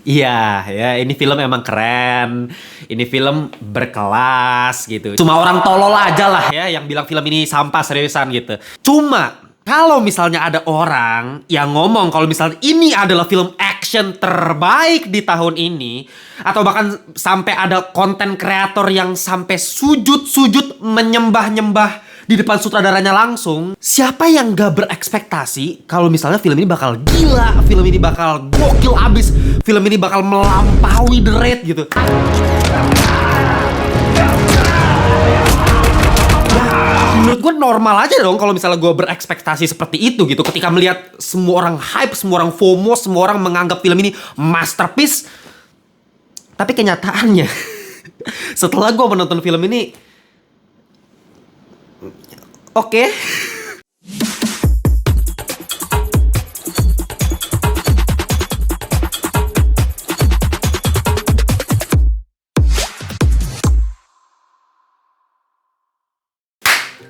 Iya, ya ini film emang keren. Ini film berkelas gitu. Cuma orang tolol aja lah ya yang bilang film ini sampah seriusan gitu. Cuma kalau misalnya ada orang yang ngomong kalau misalnya ini adalah film action terbaik di tahun ini, atau bahkan sampai ada konten kreator yang sampai sujud-sujud menyembah-nyembah di depan sutradaranya langsung, siapa yang gak berekspektasi kalau misalnya film ini bakal gila, film ini bakal gokil abis, film ini bakal melampaui The Raid gitu. Menurut gue normal aja dong kalau misalnya gue berekspektasi seperti itu gitu. Ketika melihat semua orang hype, semua orang FOMO, semua orang menganggap film ini masterpiece. Tapi kenyataannya setelah gue menonton film ini, oke.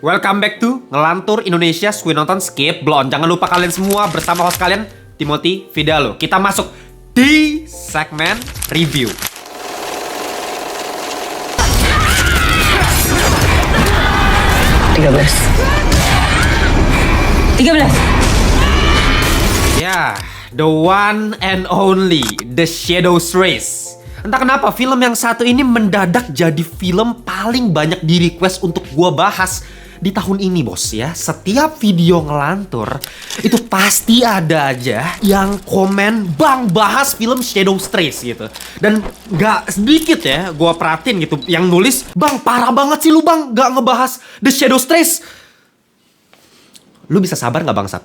Welcome back to Ngelantur Indonesia Skui Nonton Skip Blon. Jangan lupa kalian semua bersama host kalian Timothy Vidalo. Kita masuk di segmen review. Tiga belas. Ya, the one and only The Shadow's Race. Entah kenapa film yang satu ini mendadak jadi film paling banyak di request untuk gua bahas di tahun ini, bos ya. Setiap video ngelantur itu pasti ada aja yang komen, "Bang, bahas film Shadow's Race" gitu. Dan gak sedikit ya gua perhatiin gitu yang nulis, "Bang, parah banget sih lu, Bang, gak ngebahas The Shadow's Race." Lu bisa sabar gak, bangsat?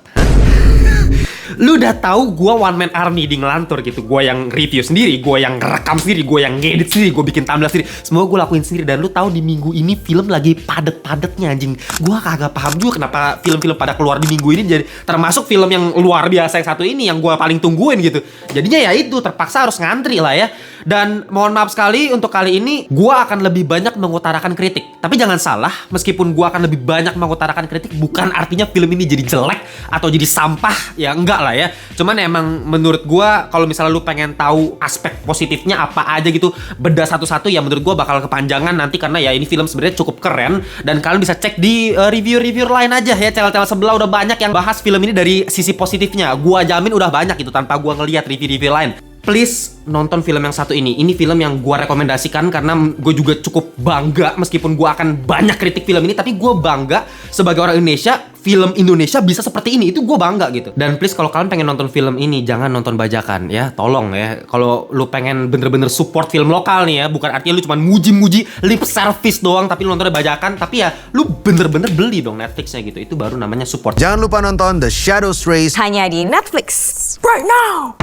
Lu udah tahu gue one man army di ngelantur gitu. Gue yang review sendiri, gue yang ngerekam sendiri, gue yang ngedit sendiri, gue bikin thumbnail sendiri. Semua gue lakuin sendiri. Dan lu tahu di minggu ini film lagi padet-padetnya, anjing. Gue kagak paham juga kenapa film-film pada keluar di minggu ini. Jadi termasuk film yang luar biasa yang satu ini yang gue paling tungguin gitu. Jadinya ya itu terpaksa harus ngantri lah ya. Dan mohon maaf sekali untuk kali ini gue akan lebih banyak mengutarakan kritik. Tapi jangan salah, meskipun gue akan lebih banyak mengutarakan kritik bukan artinya film ini jadi jelek atau jadi sampah. Ya enggak lah ya. Cuman emang menurut gue kalau misalnya lu pengen tahu aspek positifnya apa aja gitu, bedah satu-satu, ya menurut gue bakal kepanjangan nanti. Karena ya ini film sebenarnya cukup keren. Dan kalian bisa cek di review-review lain aja ya. Channel-channel sebelah udah banyak yang bahas film ini dari sisi positifnya. Gue jamin udah banyak gitu tanpa gue ngeliat review-review lain. Please nonton film yang satu ini. Ini film yang gue rekomendasikan karena gue juga cukup bangga. Meskipun gue akan banyak kritik film ini, tapi gue bangga sebagai orang Indonesia, film Indonesia bisa seperti ini. Itu gue bangga gitu. Dan please kalau kalian pengen nonton film ini, jangan nonton bajakan ya. Tolong ya. Kalau lu pengen bener-bener support film lokal nih ya, bukan artinya lu cuma muji-muji lip service doang tapi lu nontonnya bajakan. Tapi ya lu bener-bener beli dong Netflixnya gitu. Itu baru namanya support. Jangan lupa nonton The Shadow's Race Hanya di Netflix right now.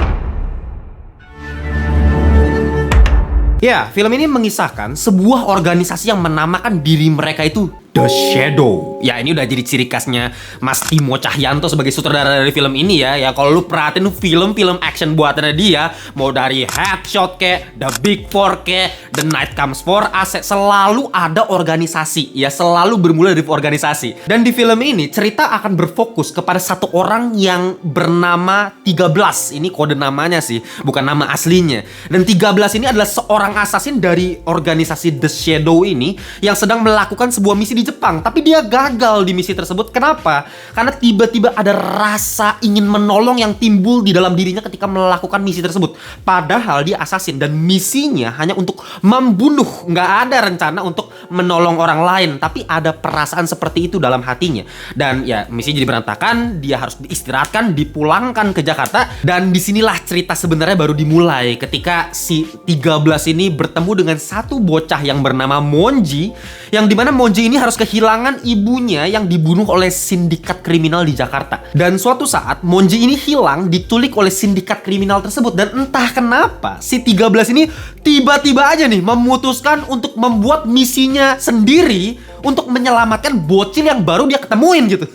Ya, film ini mengisahkan sebuah organisasi yang menamakan diri mereka itu The Shadow. Ya, ini udah jadi ciri khasnya Mas Timo Cahyanto sebagai sutradara dari film ini ya. Ya, kalau lu perhatiin film-film action buatannya dia, mau dari Headshot ke, The Big Four ke, The Night Comes for Us, selalu ada organisasi. Ya, selalu bermula dari organisasi. Dan di film ini cerita akan berfokus kepada satu orang yang bernama 13. Ini kode namanya sih, bukan nama aslinya. Dan 13 ini adalah seorang assassin dari organisasi The Shadow ini yang sedang melakukan sebuah misi di Jepang, tapi dia gagal di misi tersebut. Kenapa? Karena tiba-tiba ada rasa ingin menolong yang timbul di dalam dirinya ketika melakukan misi tersebut. Padahal dia assassin dan misinya hanya untuk membunuh, nggak ada rencana untuk menolong orang lain, tapi ada perasaan seperti itu dalam hatinya. Dan ya misi jadi berantakan, dia harus diistirahatkan, dipulangkan ke Jakarta. Dan disinilah cerita sebenarnya baru dimulai ketika si 13 ini bertemu dengan satu bocah yang bernama Monji, yang dimana Monji ini harus kehilangan ibunya yang dibunuh oleh sindikat kriminal di Jakarta. Dan suatu saat Monji ini hilang, diculik oleh sindikat kriminal tersebut. Dan entah kenapa si 13 ini tiba-tiba aja nih memutuskan untuk membuat misinya sendiri untuk menyelamatkan bocil yang baru dia ketemuin gitu.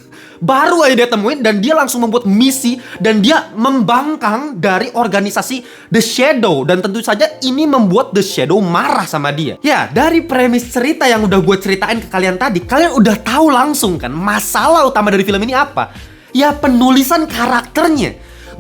Baru aja dia temuin dan dia langsung membuat misi dan dia membangkang dari organisasi The Shadow. Dan tentu saja ini membuat The Shadow marah sama dia. Ya, dari premis cerita yang udah gue ceritain ke kalian tadi, kalian udah tahu langsung kan masalah utama dari film ini apa? Ya, penulisan karakternya.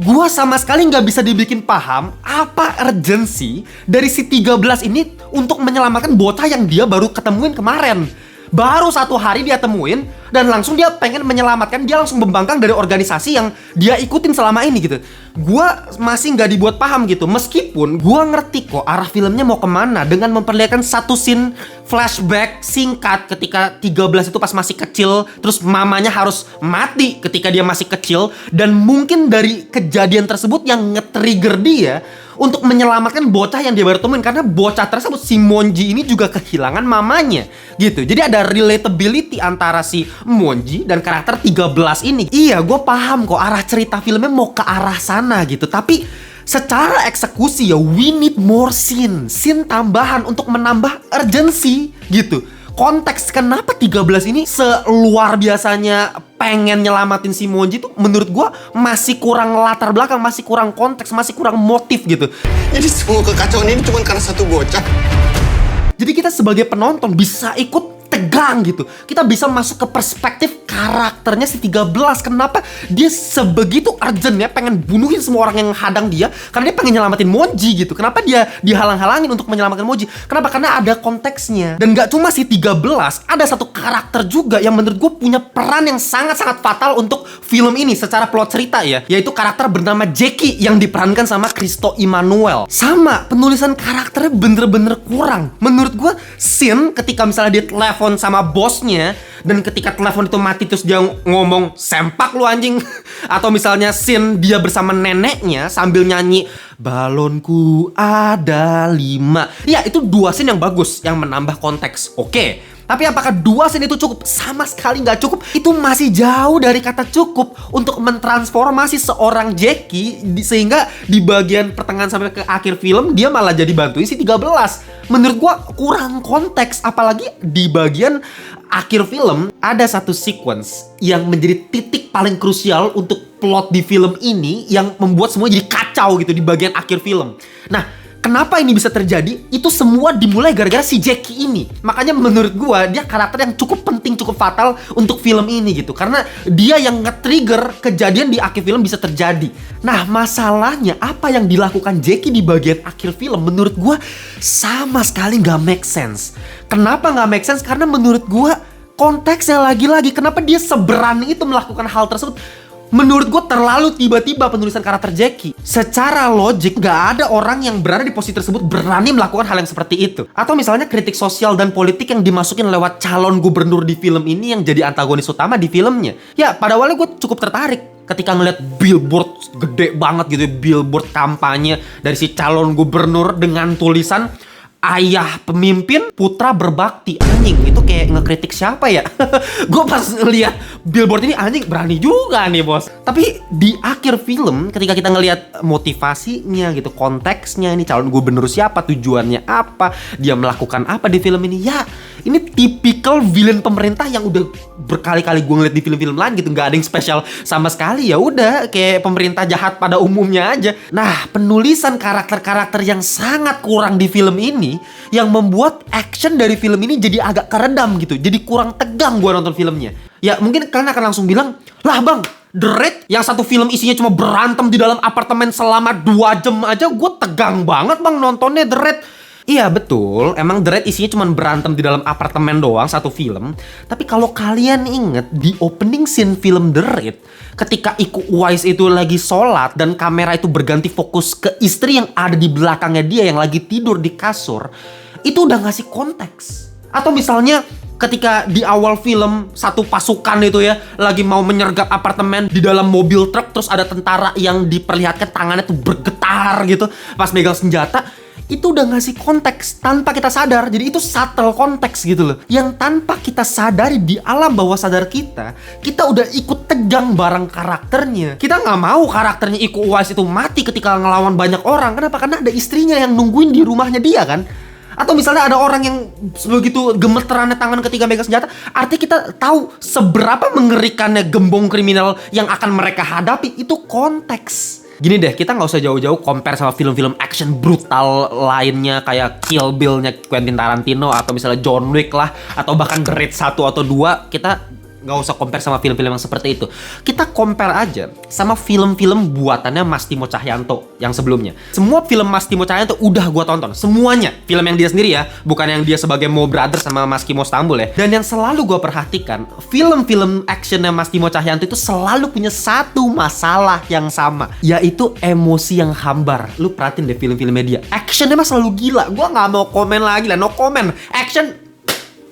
Gua sama sekali nggak bisa dibikin paham apa urgensi dari si 13 ini untuk menyelamatkan bocah yang dia baru ketemuin kemarin. Baru 1 hari dia temuin dan langsung dia pengen menyelamatkan, dia langsung membangkang dari organisasi yang dia ikutin selama ini gitu. Gua masih nggak dibuat paham gitu, meskipun gua ngerti kok arah filmnya mau kemana dengan memperlihatkan satu scene flashback singkat ketika 13 itu pas masih kecil, terus mamanya harus mati ketika dia masih kecil, dan mungkin dari kejadian tersebut yang nge-trigger dia untuk menyelamatkan bocah yang dia baru temuin, karena bocah tersebut si Monji ini juga kehilangan mamanya gitu. Jadi ada relatability antara si Monji dan karakter 13 ini. Iya, gue paham kok arah cerita filmnya mau ke arah sana gitu, tapi secara eksekusi ya we need more scene tambahan untuk menambah urgency gitu. Konteks kenapa 13 ini seluar biasanya pengen nyelamatin si Monji tuh menurut gua masih kurang latar belakang, masih kurang konteks, masih kurang motif gitu. Jadi semua kekacauan ini cuma karena satu bocah. Jadi kita sebagai penonton bisa ikut tegang gitu. Kita bisa masuk ke perspektif karakternya si 13. Kenapa dia sebegitu urgent ya pengen bunuhin semua orang yang hadang dia, karena dia pengen nyelamatin Monji gitu. Kenapa dia dihalang-halangin untuk menyelamatkan Monji? Kenapa? Karena ada konteksnya. Dan gak cuma si 13, ada satu karakter juga yang menurut gue punya peran yang sangat-sangat fatal untuk film ini secara plot cerita ya, yaitu karakter bernama Jackie yang diperankan sama Christo Immanuel. Sama, penulisan karakternya bener-bener kurang. Menurut gue scene ketika misalnya dia telepon sama bosnya, dan ketika telepon itu mati terus dia ngomong sempak lu anjing, atau misalnya scene dia bersama neneknya sambil nyanyi balonku ada 5. Ya, itu 2 scene yang bagus yang menambah konteks. Oke. Tapi apakah 2 scene itu cukup? Sama sekali nggak cukup. Itu masih jauh dari kata cukup untuk mentransformasi seorang Jackie sehingga di bagian pertengahan sampai ke akhir film dia malah jadi bantuin si 13. Menurut gua kurang konteks, apalagi di bagian akhir film ada satu sequence yang menjadi titik paling krusial untuk plot di film ini yang membuat semua jadi kacau gitu di bagian akhir film. Nah, kenapa ini bisa terjadi? Itu semua dimulai gara-gara si Jackie ini. Makanya menurut gua dia karakter yang cukup penting, cukup fatal untuk film ini gitu. Karena dia yang nge-trigger kejadian di akhir film bisa terjadi. Nah, masalahnya apa yang dilakukan Jackie di bagian akhir film menurut gua sama sekali nggak make sense. Kenapa nggak make sense? Karena menurut gua konteksnya lagi-lagi kenapa dia seberani itu melakukan hal tersebut. Menurut gue terlalu tiba-tiba penulisan karakter Jackie. Secara logik gak ada orang yang berada di posisi tersebut berani melakukan hal yang seperti itu. Atau misalnya kritik sosial dan politik yang dimasukin lewat calon gubernur di film ini yang jadi antagonis utama di filmnya. Ya, pada awalnya gue cukup tertarik ketika ngeliat billboard gede banget gitu, billboard kampanye dari si calon gubernur dengan tulisan ayah pemimpin, putra berbakti. Anjing, itu kayak ngekritik siapa ya? Gue pas ngeliat billboard ini, anjing berani juga nih bos. Tapi di akhir film ketika kita ngeliat motivasinya gitu, konteksnya, ini calon gubernur siapa, tujuannya apa, dia melakukan apa di film ini, ya ini tipikal villain pemerintah yang udah berkali-kali gue ngeliat di film-film lain gitu. Gak ada yang spesial sama sekali, ya udah kayak pemerintah jahat pada umumnya aja. Nah, penulisan karakter-karakter yang sangat kurang di film ini yang membuat action dari film ini jadi agak keredam gitu. Jadi kurang tegang gue nonton filmnya. Ya mungkin kalian akan langsung bilang, lah bang, The Raid yang satu film isinya cuma berantem di dalam apartemen selama 2 jam aja gue tegang banget bang nontonnya The Raid. Iya betul, emang The Raid isinya cuma berantem di dalam apartemen doang satu film. Tapi kalau kalian inget di opening scene film The Raid, ketika Iko Uwais itu lagi sholat dan kamera itu berganti fokus ke istri yang ada di belakangnya dia yang lagi tidur di kasur, itu udah ngasih konteks. Atau misalnya ketika di awal film satu pasukan itu ya lagi mau menyergap apartemen di dalam mobil truk, terus ada tentara yang diperlihatkan tangannya tuh bergetar gitu pas megang senjata, itu udah ngasih konteks tanpa kita sadar. Jadi itu subtle konteks gitu loh, yang tanpa kita sadari di alam bawah sadar kita udah ikut tegang bareng karakternya. Kita nggak mau karakternya Iko Uwais itu mati ketika ngelawan banyak orang. Kenapa? Karena ada istrinya yang nungguin di rumahnya dia kan. Atau misalnya ada orang yang begitu gemeterannya tangan ketika megang senjata, artinya kita tahu seberapa mengerikannya gembong kriminal yang akan mereka hadapi. Itu konteks. Gini deh, kita nggak usah jauh-jauh compare sama film-film action brutal lainnya kayak Kill Bill-nya Quentin Tarantino, atau misalnya John Wick lah, atau bahkan The Raid 1 atau 2. Kita nggak usah compare sama film-film yang seperti itu. Kita compare aja sama film-film buatannya Mas Timo Cahyanto yang sebelumnya. Semua film Mas Timo Cahyanto udah gua tonton, semuanya. Film yang dia sendiri ya, bukan yang dia sebagai Mo Brother sama Mas Kimo Stambul ya. Dan yang selalu gua perhatikan, film-film actionnya Mas Timo Cahyanto itu selalu punya satu masalah yang sama, yaitu emosi yang hambar. Lu perhatiin deh film-filmnya dia, actionnya mah selalu gila. Gua nggak mau komen lagi lah, no comment. Action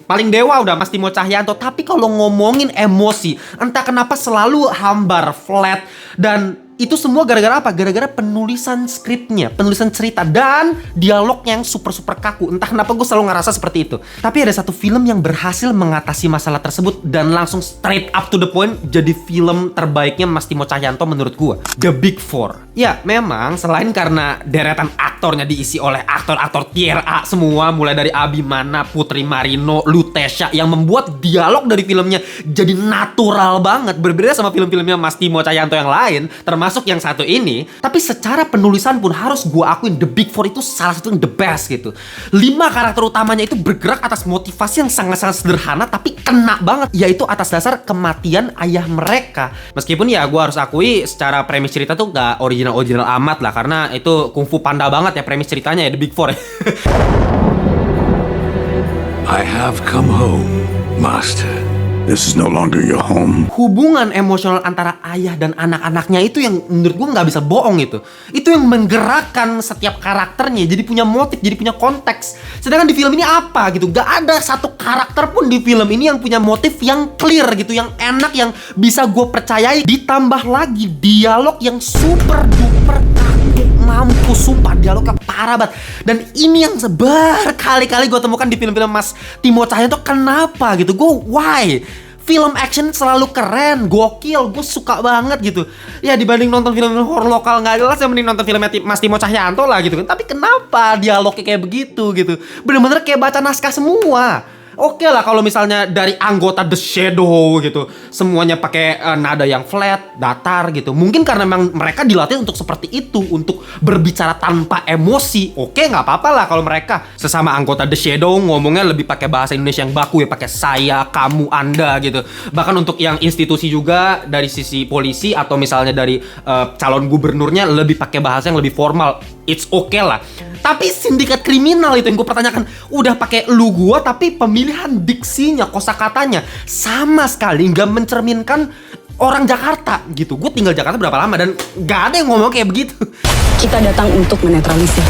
paling dewa udah Mas Timo Cahyanto. Tapi kalau ngomongin emosi, entah kenapa selalu hambar, flat. Dan itu semua gara-gara apa? Gara-gara penulisan skripnya, penulisan cerita, dan dialognya yang super-super kaku. Entah kenapa gue selalu ngerasa seperti itu. Tapi ada satu film yang berhasil mengatasi masalah tersebut dan langsung straight up to the point jadi film terbaiknya Mas Timo Cahyanto menurut gue, The Big Four. Ya memang selain karena deretan aktornya diisi oleh aktor-aktor tier A semua, mulai dari Abimana, Putri Marino, Lutesha, yang membuat dialog dari filmnya jadi natural banget, berbeda sama film-filmnya Mas Timo Cahyanto yang lain, termasuk yang satu ini. Tapi secara penulisan pun harus gue akuin The Big Four itu salah satu yang the best gitu. 5 karakter utamanya itu bergerak atas motivasi yang sangat-sangat sederhana tapi kena banget, yaitu atas dasar kematian ayah mereka. Meskipun ya gue harus akui secara premis cerita tuh gak original amat lah, karena itu kungfu panda banget ya premis ceritanya ya The Big Four ya. I have come home, Master. This is no longer your home. Hubungan emosional antara ayah dan anak-anaknya itu yang menurut gue nggak bisa bohong itu. Itu yang menggerakkan setiap karakternya, jadi punya motif, jadi punya konteks. Sedangkan di film ini apa gitu? Gak ada satu karakter pun di film ini yang punya motif yang clear gitu, yang enak, yang bisa gue percayai. Ditambah lagi dialog yang super duper kaku, mampus sumpah, dialognya parah banget. Dan ini yang berkali-kali gue temukan di film-film Mas Timo Cahyanto. Kenapa gitu? Gue why? Film action selalu keren, gokil, gue suka banget gitu. Ya dibanding nonton film horor lokal nggak jelas, ya mending nonton filmnya Mas Timo Cahyanto lah gitu kan. Tapi kenapa dialognya kayak begitu gitu? Bener-bener kayak baca naskah semua. Oke lah kalau misalnya dari anggota The Shadow gitu, semuanya pakai nada yang flat, datar gitu. Mungkin karena memang mereka dilatih untuk seperti itu, untuk berbicara tanpa emosi. Oke, nggak apa-apa lah kalau mereka sesama anggota The Shadow ngomongnya lebih pakai bahasa Indonesia yang baku ya, pakai saya, kamu, anda gitu. Bahkan untuk yang institusi juga dari sisi polisi atau misalnya dari calon gubernurnya lebih pakai bahasa yang lebih formal. It's okay lah. Tapi sindikat kriminal itu yang gue pertanyakan, udah pakai lu gua tapi pemilihan diksinya, kosakatanya sama sekali nggak mencerminkan orang Jakarta gitu. Gue tinggal Jakarta berapa lama dan nggak ada yang ngomong kayak begitu. Kita datang untuk menetralisir,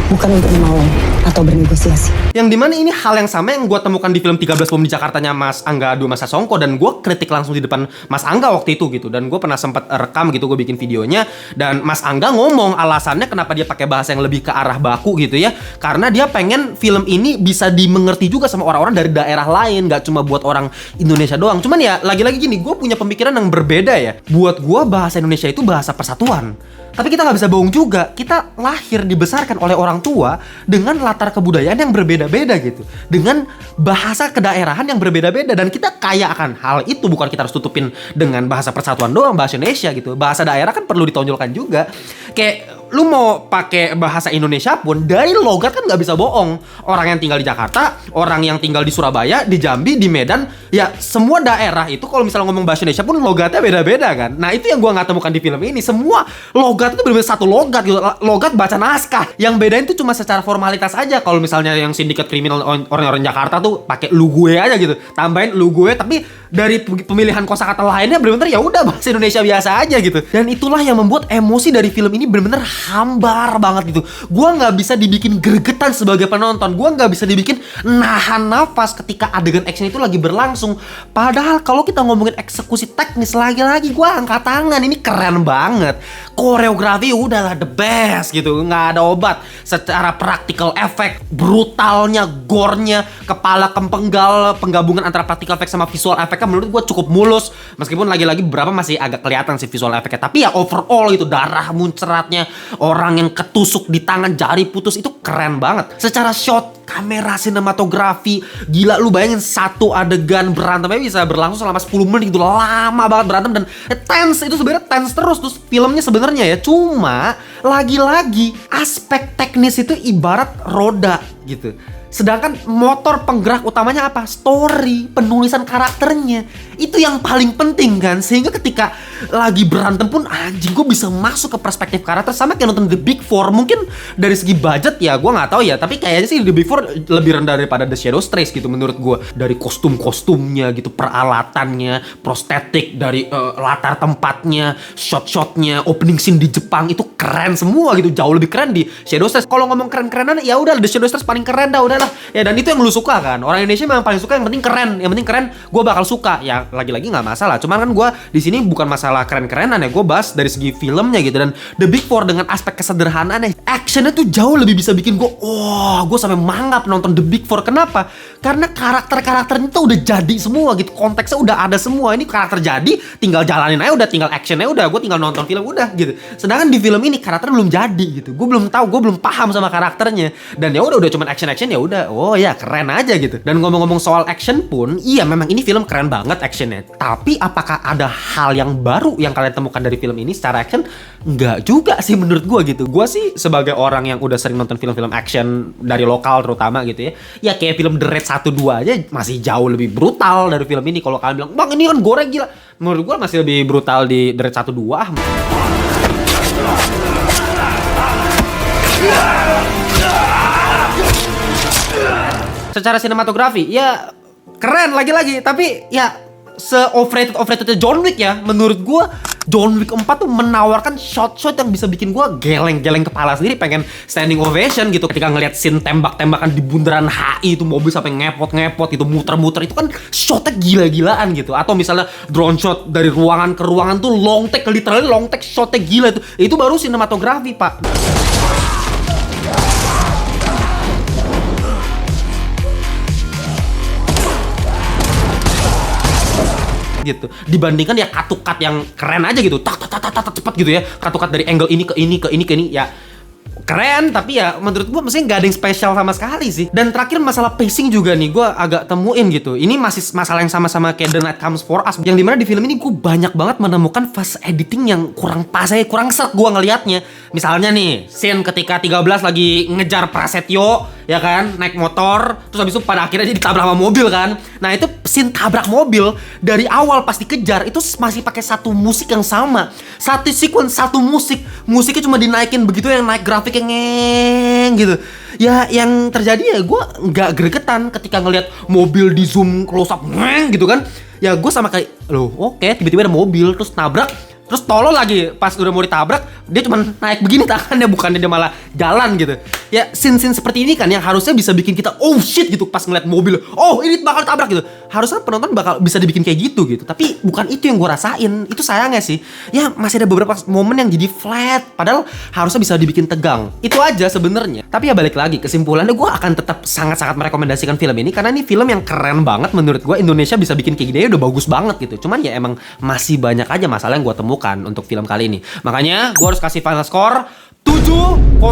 bukan untuk menolong atau bernegosiasi. Yang dimana ini hal yang sama yang gue temukan di film 13 Bom di Jakartanya Mas Angga Dwi Masa Songko, dan gue kritik langsung di depan Mas Angga waktu itu gitu. Dan gue pernah sempat rekam gitu, gue bikin videonya, dan Mas Angga ngomong alasannya kenapa dia pakai bahasa yang lebih ke arah baku gitu ya, karena dia pengen film ini bisa dimengerti juga sama orang-orang dari daerah lain, gak cuma buat orang Indonesia doang. Cuman ya lagi-lagi gini, gue punya pemikiran yang berbeda ya. Buat gue bahasa Indonesia itu bahasa persatuan. Tapi kita nggak bisa bohong juga, kita lahir dibesarkan oleh orang tua dengan latar kebudayaan yang berbeda-beda gitu, dengan bahasa kedaerahan yang berbeda-beda, dan kita kaya akan hal itu. Bukan kita harus tutupin dengan bahasa persatuan doang, bahasa Indonesia gitu. Bahasa daerah kan perlu ditonjolkan juga. Kayak lu mau pakai bahasa Indonesia pun dari logat kan nggak bisa bohong. Orang yang tinggal di Jakarta, orang yang tinggal di Surabaya, di Jambi, di Medan, ya semua daerah itu kalau misalnya ngomong bahasa Indonesia pun logatnya beda-beda kan. Nah itu yang gua nggak temukan di film ini. Semua logat itu benar-benar satu logat gitu. Logat baca naskah. Yang bedain itu cuma secara formalitas aja. Kalau misalnya yang sindikat kriminal orang-orang Jakarta tuh pakai lu gue aja gitu, tambahin lu gue, tapi dari pemilihan kosakata lainnya benar-benar ya udah bahasa Indonesia biasa aja gitu. Dan itulah yang membuat emosi dari film ini benar-benar hambar banget gitu. Gua nggak bisa dibikin gregetan sebagai penonton. Gua nggak bisa dibikin nahan nafas ketika adegan action itu lagi berlangsung. Padahal kalau kita ngomongin eksekusi teknis, lagi-lagi gua angkat tangan, ini keren banget. Koreografi udahlah the best gitu, nggak ada obat. Secara practical effect, brutalnya, gore-nya, kepala kempenggal, penggabungan antara practical effect sama visual effect menurut gue cukup mulus. Meskipun lagi-lagi beberapa masih agak kelihatan sih visual efeknya, tapi ya overall itu darah muncratnya, orang yang ketusuk di tangan, jari putus, itu keren banget. Secara shot, kamera, sinematografi, gila, lu bayangin satu adegan berantemnya bisa berlangsung selama 10 menit gitu, lama banget berantem, dan tense, itu sebenarnya tense terus filmnya sebenarnya ya. Cuma lagi-lagi aspek teknis itu ibarat roda gitu. Sedangkan motor penggerak utamanya apa? Story, penulisan karakternya. Itu yang paling penting kan. Sehingga ketika lagi berantem pun anjing gue bisa masuk ke perspektif karakter. Sama kayak nonton The Big Four. Mungkin dari segi budget ya gue nggak tahu ya. Tapi kayaknya sih The Big Four lebih rendah daripada The Shadow Trace gitu menurut gue. Dari kostum-kostumnya gitu, peralatannya, prostetik, dari latar tempatnya, shot-shotnya, opening scene di Jepang itu keren semua gitu. Jauh lebih keren di Shadow Trace. Kalau ngomong keren-kerenan ya udah The Shadow Trace paling keren dah udah. Ya dan itu yang lu suka kan. Orang Indonesia memang paling suka yang penting keren. Yang penting keren gue bakal suka. Ya lagi-lagi gak masalah. Cuman kan gue di sini bukan masalah keren-kerenan ya. Gue bahas dari segi filmnya gitu. Dan The Big Four dengan aspek kesederhanaannya, actionnya tuh jauh lebih bisa bikin gue gue sampai mangap nonton The Big Four. Kenapa? Karena karakter-karakternya tuh udah jadi semua gitu. Konteksnya udah ada semua. Ini karakter jadi tinggal jalanin aja udah. Tinggal actionnya udah. Gue tinggal nonton film udah gitu. Sedangkan di film ini karakter belum jadi gitu. Gue belum tahu. Gue belum paham sama karakternya. Dan ya udah cuman action-action ya udah. Oh ya keren aja gitu. Dan ngomong-ngomong soal action pun, iya memang ini film keren banget actionnya. Tapi apakah ada hal yang baru yang kalian temukan dari film ini secara action? Enggak juga sih menurut gue gitu. Gue sih sebagai orang yang udah sering nonton film-film action dari lokal terutama gitu ya. Ya kayak film The Raid 1-2 aja masih jauh lebih brutal dari film ini. Kalau kalian bilang, bang ini kan goreng gila. Menurut gue masih lebih brutal di The Raid 1-2. Secara sinematografi ya keren lagi-lagi, tapi ya se-overrated John Wick ya. Menurut gue John Wick 4 tuh menawarkan shot-shot yang bisa bikin gue geleng-geleng kepala sendiri, pengen standing ovation gitu ketika ngelihat scene tembak-tembakan di bundaran HI itu, mobil sampai ngepot-ngepot itu, muter-muter, itu kan shotnya gila-gilaan gitu. Atau misalnya drone shot dari ruangan ke ruangan tuh long take, literally long take, shotnya gila itu. Itu baru sinematografi, Pak. Gitu dibandingkan ya cut yang keren aja gitu, tak cepat gitu ya, cut dari angle ini ke ini ya keren, tapi ya menurut gue mestinya nggak ada yang spesial sama sekali sih. Dan terakhir masalah pacing juga nih gue agak temuin gitu. Ini masih masalah yang sama-sama kayak The Night Comes For Us, yang dimana di film ini gue banyak banget menemukan fast editing yang kurang pas aja, kurang set gue ngelihatnya. Misalnya nih scene ketika 13 lagi ngejar Prasetyo ya kan, naik motor, terus habis itu pada akhirnya dia ditabrak sama mobil kan. Nah itu scene tabrak mobil dari awal pas dikejar itu masih pakai satu musik yang sama, satu sequence, satu musiknya cuma dinaikin begitu, yang naik grafik yang ngeng gitu. Ya yang terjadi ya gue nggak gregetan ketika ngelihat mobil di zoom close up ngeng gitu kan. Ya gue sama kayak loh oke, tiba-tiba ada mobil terus nabrak. Terus tolol lagi pas udah mau ditabrak dia cuma naik begini tangannya, bukannya dia malah jalan gitu. Ya scene-scene seperti ini kan yang harusnya bisa bikin kita oh shit gitu pas ngeliat mobil, oh ini bakal tabrak gitu. Harusnya penonton bakal bisa dibikin kayak gitu. Tapi bukan itu yang gue rasain. Itu sayangnya sih. Ya masih ada beberapa momen yang jadi flat, padahal harusnya bisa dibikin tegang. Itu aja sebenarnya. Tapi ya balik lagi, kesimpulannya gue akan tetap sangat-sangat merekomendasikan film ini karena ini film yang keren banget menurut gue. Indonesia bisa bikin kayak gini udah bagus banget gitu. Cuman ya emang masih banyak aja masalah yang gue temukan untuk film kali ini. Makanya gue harus kasih final score 7,2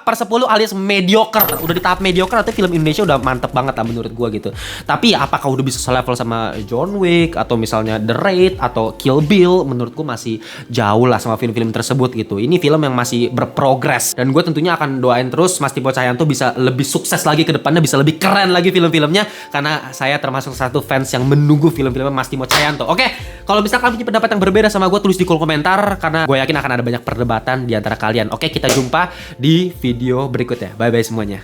per 10 alias mediocre. Udah di tahap mediocre, atau film Indonesia udah mantep banget lah menurut gue gitu. Tapi apakah udah bisa selevel sama John Wick atau misalnya The Raid atau Kill Bill? Menurut gue masih jauh lah sama film-film tersebut gitu. Ini film yang masih berprogres, dan gue tentunya akan doain terus Mas Timo Cahyanto bisa lebih sukses lagi ke depannya, bisa lebih keren lagi film-filmnya, karena saya termasuk satu fans yang menunggu film-filmnya Mas Timo Cahyanto. Oke, kalau misalkan punya pendapat yang berbeda sama gue, tulis di kolom komentar, karena gue yakin akan ada banyak perdebatan di antara kalian. Oke, kita jumpa di video berikutnya. Bye-bye semuanya.